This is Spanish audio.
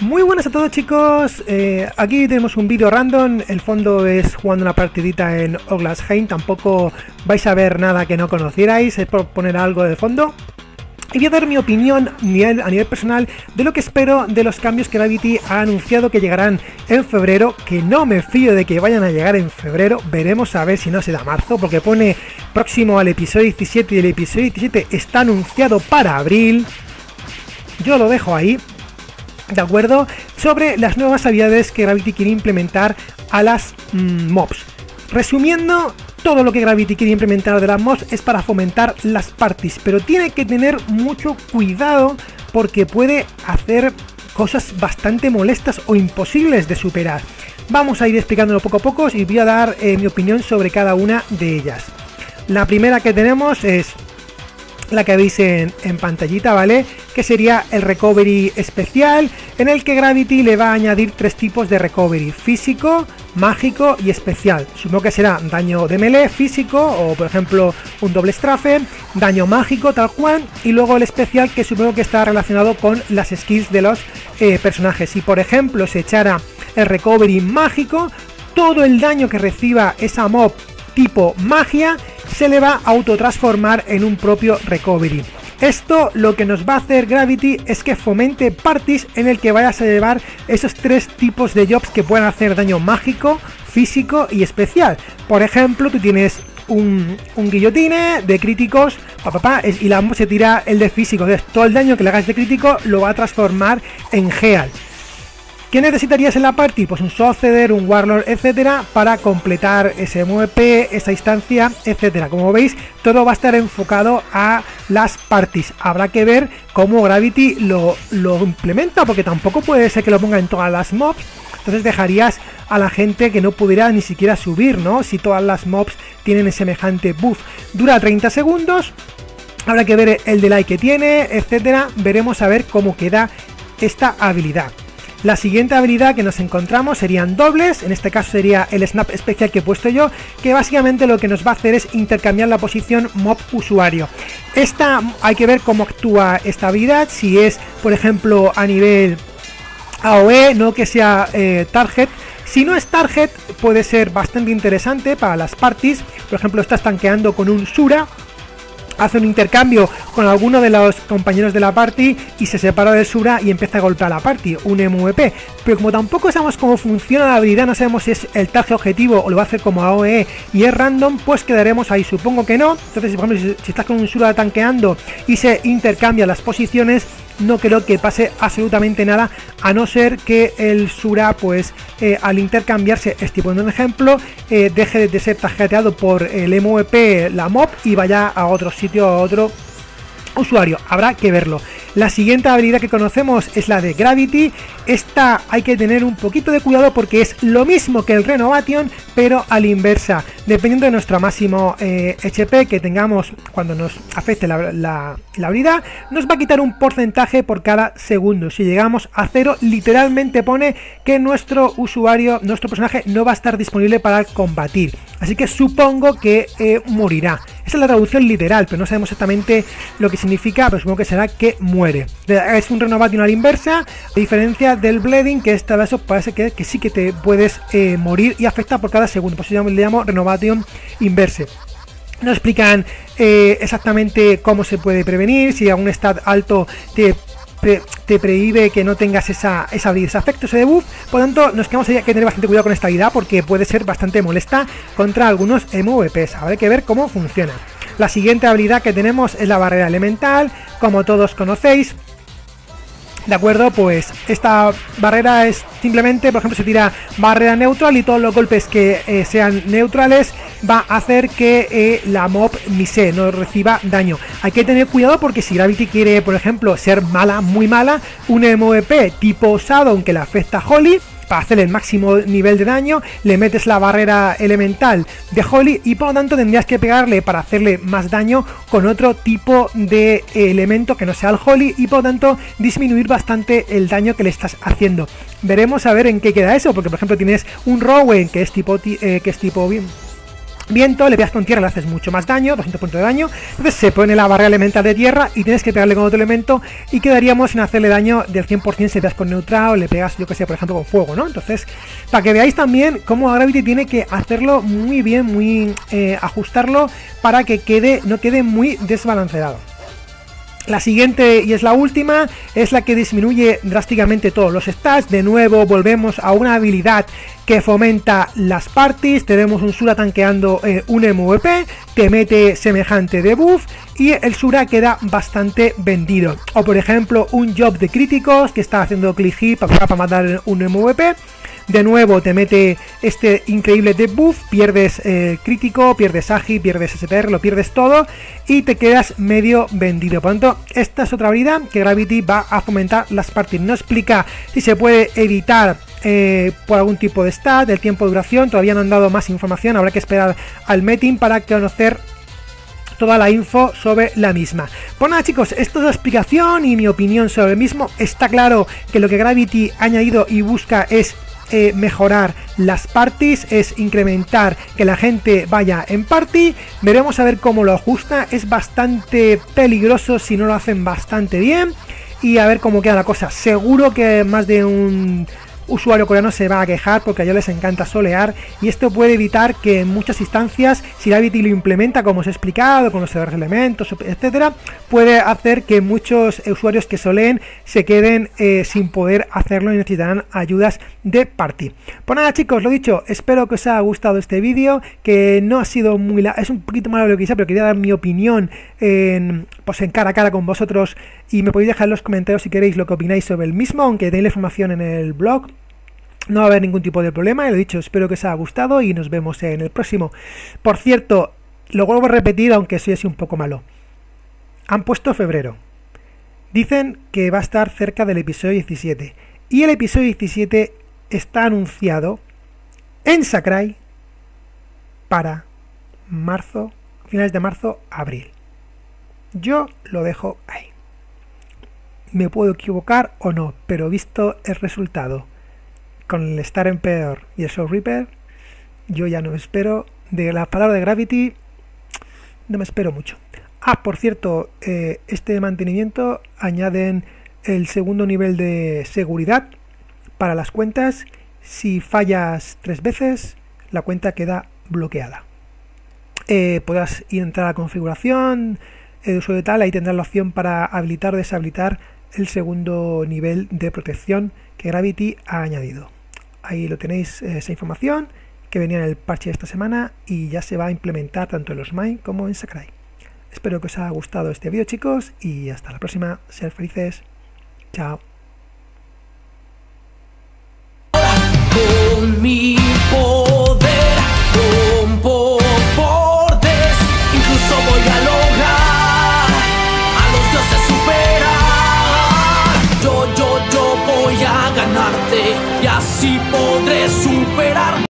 Muy buenas a todos, chicos. Aquí tenemos un vídeo random. El fondo es jugando una partidita en Oglasheim. Tampoco vais a ver nada que no conocierais. Es por poner algo de fondo. Y voy a dar mi opinión a nivel personal de lo que espero de los cambios que Gravity ha anunciado que llegarán en febrero. Que no me fío de que vayan a llegar en febrero. Veremos a ver si no se da marzo, porque pone próximo al episodio 17 y el episodio 17 está anunciado para abril. Yo lo dejo ahí. ¿De acuerdo? Sobre las nuevas habilidades que Gravity quiere implementar a las mobs. Resumiendo, todo lo que Gravity quiere implementar de las mobs es para fomentar las parties, pero tiene que tener mucho cuidado porque puede hacer cosas bastante molestas o imposibles de superar. Vamos a ir explicándolo poco a poco y voy a dar mi opinión sobre cada una de ellas. La primera que tenemos es la que veis en pantallita, ¿vale? Que sería el recovery especial, en el que Gravity le va a añadir tres tipos de recovery: físico, mágico y especial. Supongo que será daño de melee físico, o por ejemplo un doble strafe, daño mágico tal cual, y luego el especial, que supongo que está relacionado con las skills de los personajes. Si por ejemplo se echara el recovery mágico, todo el daño que reciba esa mob tipo magia se le va a autotransformar en un propio recovery. Esto lo que nos va a hacer Gravity es que fomente parties en el que vayas a llevar esos tres tipos de jobs que puedan hacer daño mágico, físico y especial. Por ejemplo, tú tienes un guillotine de críticos, y la se tira el de físico. Entonces todo el daño que le hagas de crítico lo va a transformar en Heal. ¿Qué necesitarías en la party? Pues un Sorcerer, un Warlord, etcétera, para completar ese MVP, esa instancia, etcétera. Como veis, todo va a estar enfocado a las parties. Habrá que ver cómo Gravity lo implementa, porque tampoco puede ser que lo ponga en todas las mobs. Entonces dejarías a la gente que no pudiera ni siquiera subir, ¿no? Si todas las mobs tienen semejante buff. Dura 30 segundos. Habrá que ver el delay que tiene, etcétera. Veremos a ver cómo queda esta habilidad. La siguiente habilidad que nos encontramos serían dobles, en este caso sería el snap especial que he puesto yo, que básicamente lo que nos va a hacer es intercambiar la posición mob usuario. Esta hay que ver cómo actúa esta habilidad, si es por ejemplo a nivel AOE, no que sea target. Si no es target, puede ser bastante interesante para las parties. Por ejemplo, estás tanqueando con un Shura, hace un intercambio con alguno de los compañeros de la party y se separa del Shura y empieza a golpear a la party, un MVP. Pero como tampoco sabemos cómo funciona la habilidad, no sabemos si es el target objetivo o lo va a hacer como AOE y es random, pues quedaremos ahí. Supongo que no. Entonces, por ejemplo, si estás con un Shura tanqueando y se intercambia las posiciones, no creo que pase absolutamente nada, a no ser que el Shura, pues al intercambiarse, estoy poniendo un ejemplo, deje de ser targeteado por el MVP, la mob, y vaya a otro sitio, a otro usuario. Habrá que verlo. La siguiente habilidad que conocemos es la de Gravity. Esta hay que tener un poquito de cuidado porque es lo mismo que el Renovation, pero a la inversa. Dependiendo de nuestro máximo HP que tengamos cuando nos afecte la habilidad, nos va a quitar un porcentaje por cada segundo. Si llegamos a 0, literalmente pone que nuestro usuario, nuestro personaje, no va a estar disponible para combatir. Así que supongo que morirá. Esa es la traducción literal, pero no sabemos exactamente lo que significa, pero supongo que será que muere. Es un Renovation a la inversa, a diferencia del Bleeding, que esta vez parece que sí que te puedes morir y afecta por cada segundo. Pues yo le llamo Renovation inverse. No explican exactamente cómo se puede prevenir, si a un stat alto te prohíbe que no tengas esa habilidad, ese efecto, ese debuff. Por lo tanto, nos quedamos ahí, hay que tener bastante cuidado con esta habilidad porque puede ser bastante molesta contra algunos MVPs. Habrá que ver cómo funciona. La siguiente habilidad que tenemos es la barrera elemental, como todos conocéis. De acuerdo, pues esta barrera es simplemente, por ejemplo, se tira barrera neutral y todos los golpes que sean neutrales va a hacer que la mob misee, no reciba daño. Hay que tener cuidado porque si Gravity quiere, por ejemplo, ser mala, muy mala, un MVP tipo Shadow que le afecta a Holly, para hacer el máximo nivel de daño, le metes la barrera elemental de Holly y por lo tanto tendrías que pegarle para hacerle más daño con otro tipo de elemento que no sea el Holly y por lo tanto disminuir bastante el daño que le estás haciendo. Veremos a ver en qué queda eso, porque por ejemplo tienes un Rowan que es tipo viento, le pegas con tierra, le haces mucho más daño, 200 puntos de daño. Entonces se pone la barrera elemental de tierra y tienes que pegarle con otro elemento y quedaríamos sin hacerle daño del 100% si le pegas con neutral o le pegas, yo que sé, por ejemplo, con fuego, ¿no? Entonces, para que veáis también cómo Gravity tiene que hacerlo muy bien, muy ajustarlo para que no quede muy desbalanceado. La siguiente, y es la última, es la que disminuye drásticamente todos los stats. De nuevo volvemos a una habilidad que fomenta las parties. Tenemos un Sura tanqueando un MVP, te mete semejante debuff y el Sura queda bastante vendido. O por ejemplo un job de críticos que está haciendo click hit para matar un MVP. De nuevo te mete este increíble debuff, pierdes crítico, pierdes agi, pierdes STR, lo pierdes todo y te quedas medio vendido. Por lo tanto, esta es otra habilidad que Gravity va a fomentar las parties. No explica si se puede evitar por algún tipo de stat, el tiempo de duración, todavía no han dado más información, habrá que esperar al meeting para conocer toda la info sobre la misma. Pues nada chicos, esto es la explicación y mi opinión sobre el mismo. Está claro que lo que Gravity ha añadido y busca es mejorar las parties, es incrementar que la gente vaya en party. Veremos a ver cómo lo ajusta. Es bastante peligroso si no lo hacen bastante bien y a ver cómo queda la cosa. Seguro que más de un usuario coreano se va a quejar porque a ellos les encanta solear y esto puede evitar que en muchas instancias, si Gravity lo implementa como os he explicado, con los elementos, etcétera, puede hacer que muchos usuarios que soleen se queden sin poder hacerlo y necesitarán ayudas de party. Pues nada chicos, lo dicho, espero que os haya gustado este vídeo, que no ha sido muy es un poquito malo lo que hice, pero quería dar mi opinión pues en cara a cara con vosotros y me podéis dejar en los comentarios si queréis lo que opináis sobre el mismo, aunque tenéis la información en el blog. No va a haber ningún tipo de problema, y lo dicho, espero que os haya gustado y nos vemos en el próximo. Por cierto, lo vuelvo a repetir, aunque soy así un poco malo. Han puesto febrero. Dicen que va a estar cerca del episodio 17. Y el episodio 17 está anunciado en Sakurai para marzo, finales de marzo, abril. Yo lo dejo ahí. Me puedo equivocar o no, pero visto el resultado con el Star Emperor y el Soul Reaper, yo ya no me espero de la palabra de Gravity, no me espero mucho. Ah, por cierto, este mantenimiento añaden el segundo nivel de seguridad para las cuentas. Si fallas 3 veces, la cuenta queda bloqueada. Podrás ir a entrar a la configuración de usuario de tal, ahí tendrás la opción para habilitar o deshabilitar el segundo nivel de protección que Gravity ha añadido. Ahí lo tenéis, esa información que venía en el parche de esta semana y ya se va a implementar tanto en los Mine como en Sakurai. Espero que os haya gustado este vídeo chicos y hasta la próxima. Sed felices. Chao. Con mi poder rompo bordes, incluso voy a lograr a los dioses superar. Yo voy a ganarte y así podré superar.